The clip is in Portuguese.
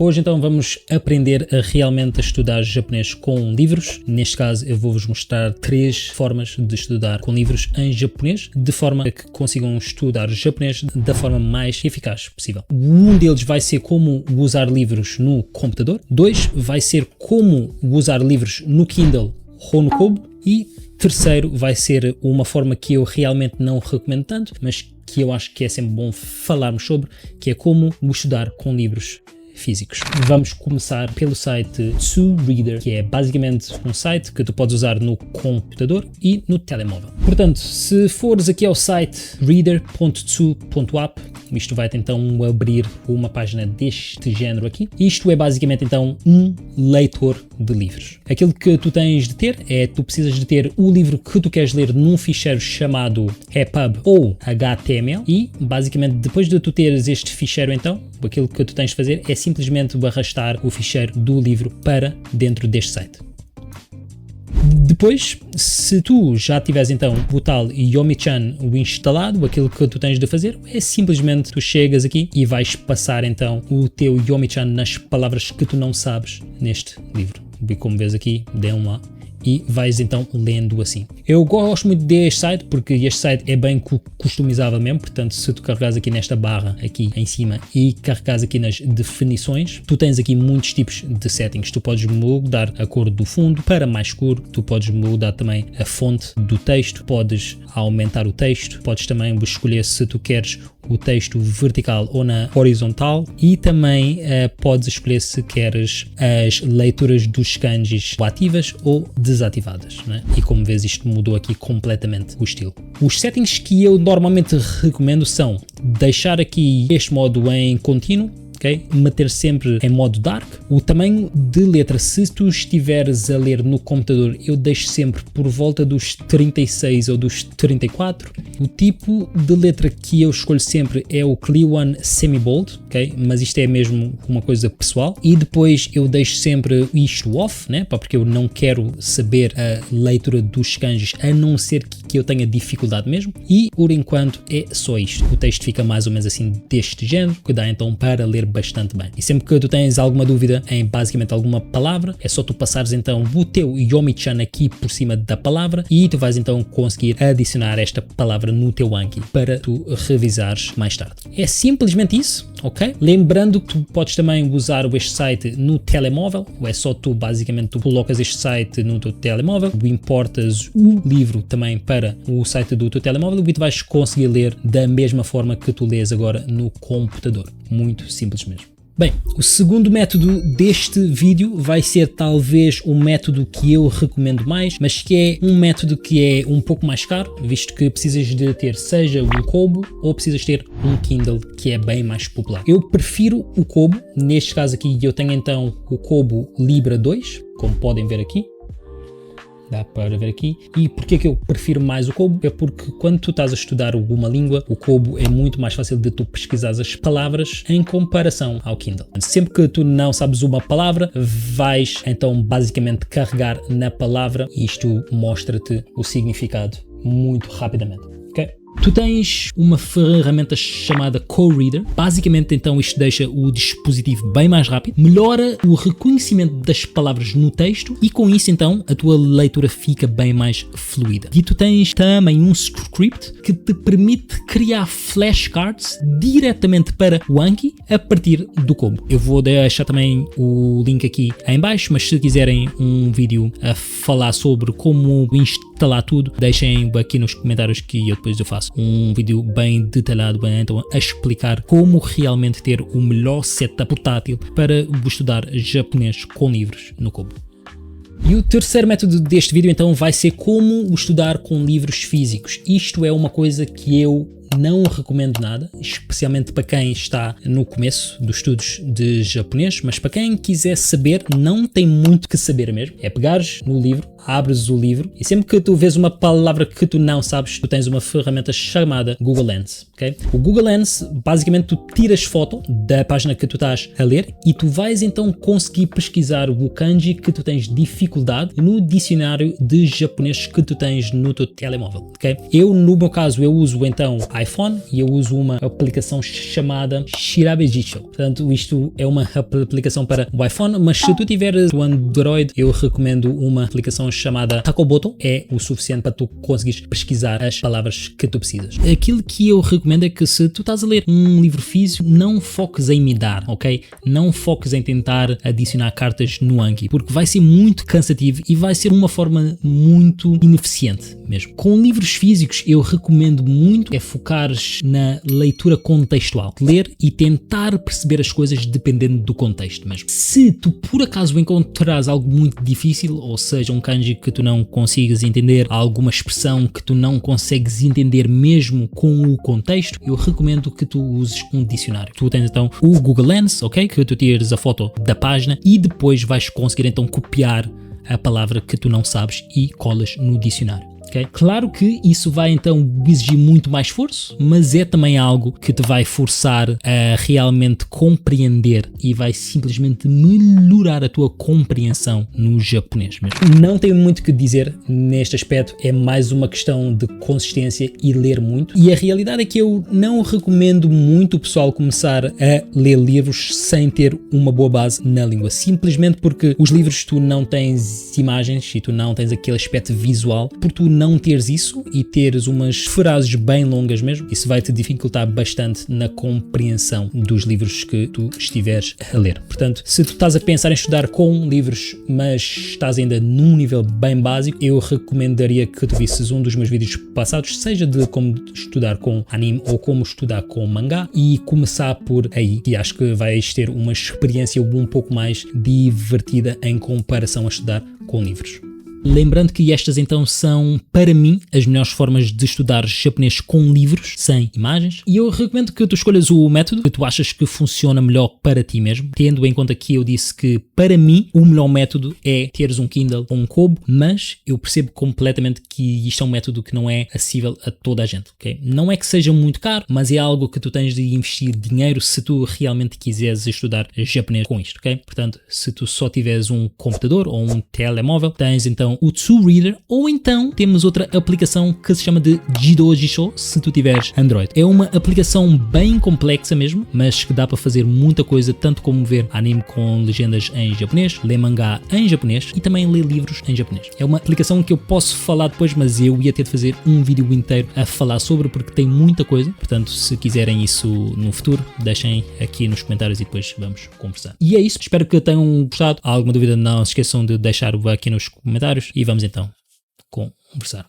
Hoje então vamos aprender a realmente estudar japonês com livros. Neste caso eu vou-vos mostrar 3 formas de estudar com livros em japonês, de forma a que consigam estudar japonês da forma mais eficaz possível. Um deles vai ser como usar livros no computador. 2 vai ser como usar livros no Kindle ou no Kobo. E terceiro vai ser uma forma que eu realmente não recomendo tanto, mas que eu acho que é sempre bom falarmos sobre, que é como estudar com livros físicos. Vamos começar pelo site TsuReader, que é basicamente um site que tu podes usar no computador e no telemóvel. Portanto, se fores aqui ao site reader.tsu.app, isto vai então abrir uma página deste género aqui. Isto é basicamente então um leitor de livros. Aquilo que tu tens de ter é, tu precisas de ter o livro que tu queres ler num ficheiro chamado EPUB ou HTML e basicamente depois de tu teres este ficheiro então, aquilo que tu tens de fazer é simplesmente arrastar o ficheiro do livro para dentro deste site. Depois, se tu já tiveres então o tal Yomi-chan instalado, aquilo que tu tens de fazer é simplesmente tu chegas aqui e vais passar então o teu Yomi-chan nas palavras que tu não sabes neste livro. E como vês aqui, dê um lá. E vais então lendo assim. Eu gosto muito deste site porque este site é bem customizável mesmo, portanto se tu carregares aqui nesta barra aqui em cima e carregares aqui nas definições, tu tens aqui muitos tipos de settings. Tu podes mudar a cor do fundo para mais escuro, tu podes mudar também a fonte do texto, podes aumentar o texto, podes também escolher se tu queres o texto vertical ou na horizontal e também podes escolher se queres as leituras dos kanjis ativas ou desativadas, né? E como vês isto mudou aqui completamente o estilo. Os settings que eu normalmente recomendo são deixar aqui este modo em contínuo, okay? Meter sempre em modo dark. O tamanho de letra, se tu estiveres a ler no computador, eu deixo sempre por volta dos 36 ou dos 34. O tipo de letra que eu escolho sempre é o Clear Semi-Bold, ok? Mas isto é mesmo uma coisa pessoal. E depois eu deixo sempre isto off, né? Porque eu não quero saber a leitura dos kanjis, a não ser que eu tenha dificuldade mesmo. E por enquanto é só isto. O texto fica mais ou menos assim deste género, que dá então para ler bastante bem. E sempre que tu tens alguma dúvida em basicamente alguma palavra, é só tu passares então o teu Yomi-chan aqui por cima da palavra e tu vais então conseguir adicionar esta palavra no teu Anki para tu revisares mais tarde. É simplesmente isso, ok? Lembrando que tu podes também usar este site no telemóvel, é só tu basicamente tu colocas este site no teu telemóvel, importas o livro também para o site do teu telemóvel e tu vais conseguir ler da mesma forma que tu lês agora no computador. Muito simples mesmo. Bem, o segundo método deste vídeo vai ser talvez um método que eu recomendo mais, mas que é um método que é um pouco mais caro, visto que precisas de ter seja um Kobo ou precisas ter um Kindle, que é bem mais popular. Eu prefiro o Kobo, neste caso aqui eu tenho então o Kobo Libra 2, como podem ver aqui. Dá para ver aqui. E porquê que eu prefiro mais o Kobo? É porque quando tu estás a estudar alguma língua, o Kobo é muito mais fácil de tu pesquisar as palavras em comparação ao Kindle. Sempre que tu não sabes uma palavra, vais então basicamente carregar na palavra e isto mostra-te o significado muito rapidamente. Ok? Tu tens uma ferramenta chamada CoReader. Basicamente, então, isto deixa o dispositivo bem mais rápido, melhora o reconhecimento das palavras no texto e com isso, então, a tua leitura fica bem mais fluida. E tu tens também um script que te permite criar flashcards diretamente para o Anki a partir do Kobo. Eu vou deixar também o link aqui em baixo, mas se quiserem um vídeo a falar sobre como instalar tudo, deixem aqui nos comentários que eu depois faço um vídeo bem detalhado, bem então a explicar como realmente ter o melhor setup portátil para estudar japonês com livros no Kobo. E o terceiro método deste vídeo então vai ser como estudar com livros físicos. Isto é uma coisa que eu não recomendo nada, especialmente para quem está no começo dos estudos de japonês, mas para quem quiser saber, não tem muito que saber mesmo. É pegares no livro, abres o livro e sempre que tu vês uma palavra que tu não sabes, tu tens uma ferramenta chamada Google Lens, ok? O Google Lens, basicamente tu tiras foto da página que tu estás a ler e tu vais então conseguir pesquisar o kanji que tu tens dificuldade no dicionário de japonês que tu tens no teu telemóvel, ok? Eu, no meu caso, eu uso então iPhone e eu uso uma aplicação chamada Shirabejisho. Portanto, isto é uma aplicação para o iPhone, mas se tu tiveres o Android, eu recomendo uma aplicação chamada Takoboto. É o suficiente para tu conseguires pesquisar as palavras que tu precisas. Aquilo que eu recomendo é que se tu estás a ler um livro físico, não foques em midar, ok? Não foques em tentar adicionar cartas no Anki, porque vai ser muito cansativo e vai ser uma forma muito ineficiente mesmo. Com livros físicos, eu recomendo muito é focares na leitura contextual, ler e tentar perceber as coisas dependendo do contexto mesmo. Se tu por acaso encontrares algo muito difícil, ou seja, um kanji que tu não consigas entender, alguma expressão que tu não consegues entender mesmo com o contexto, eu recomendo que tu uses um dicionário. Tu tens então o Google Lens, ok? Que tu tires a foto da página e depois vais conseguir então copiar a palavra que tu não sabes e colas no dicionário. Okay? Claro que isso vai então exigir muito mais esforço, mas é também algo que te vai forçar a realmente compreender e vai simplesmente melhorar a tua compreensão no japonês mesmo. Não tenho muito o que dizer neste aspecto, é mais uma questão de consistência e ler muito. E a realidade é que eu não recomendo muito o pessoal começar a ler livros sem ter uma boa base na língua, simplesmente porque os livros tu não tens imagens e tu não tens aquele aspecto visual, por tu não teres isso e teres umas frases bem longas mesmo, isso vai te dificultar bastante na compreensão dos livros que tu estiveres a ler. Portanto, se tu estás a pensar em estudar com livros, mas estás ainda num nível bem básico, eu recomendaria que tu visses um dos meus vídeos passados, seja de como estudar com anime ou como estudar com mangá, e começar por aí, e acho que vais ter uma experiência um pouco mais divertida em comparação a estudar com livros. Lembrando que estas então são, para mim, as melhores formas de estudar japonês com livros, sem imagens, e eu recomendo que tu escolhas o método que tu achas que funciona melhor para ti mesmo, tendo em conta que eu disse que, para mim, o melhor método é teres um Kindle ou um Kobo, mas eu percebo completamente que isto é um método que não é acessível a toda a gente, ok? Não é que seja muito caro, mas é algo que tu tens de investir dinheiro se tu realmente quiseres estudar japonês com isto, ok? Portanto, se tu só tiveres um computador ou um telemóvel, tens então o TsuReader, ou então temos outra aplicação que se chama de Jidojisho, se tu tiveres Android. É uma aplicação bem complexa mesmo, mas que dá para fazer muita coisa, tanto como ver anime com legendas em japonês, ler mangá em japonês e também ler livros em japonês. É uma aplicação que eu posso falar depois, mas eu ia ter de fazer um vídeo inteiro a falar sobre, porque tem muita coisa. Portanto, se quiserem isso no futuro, deixem aqui nos comentários e depois vamos conversar. E é isso, espero que tenham gostado. Há alguma dúvida, não se esqueçam de deixar aqui nos comentários e vamos então conversar.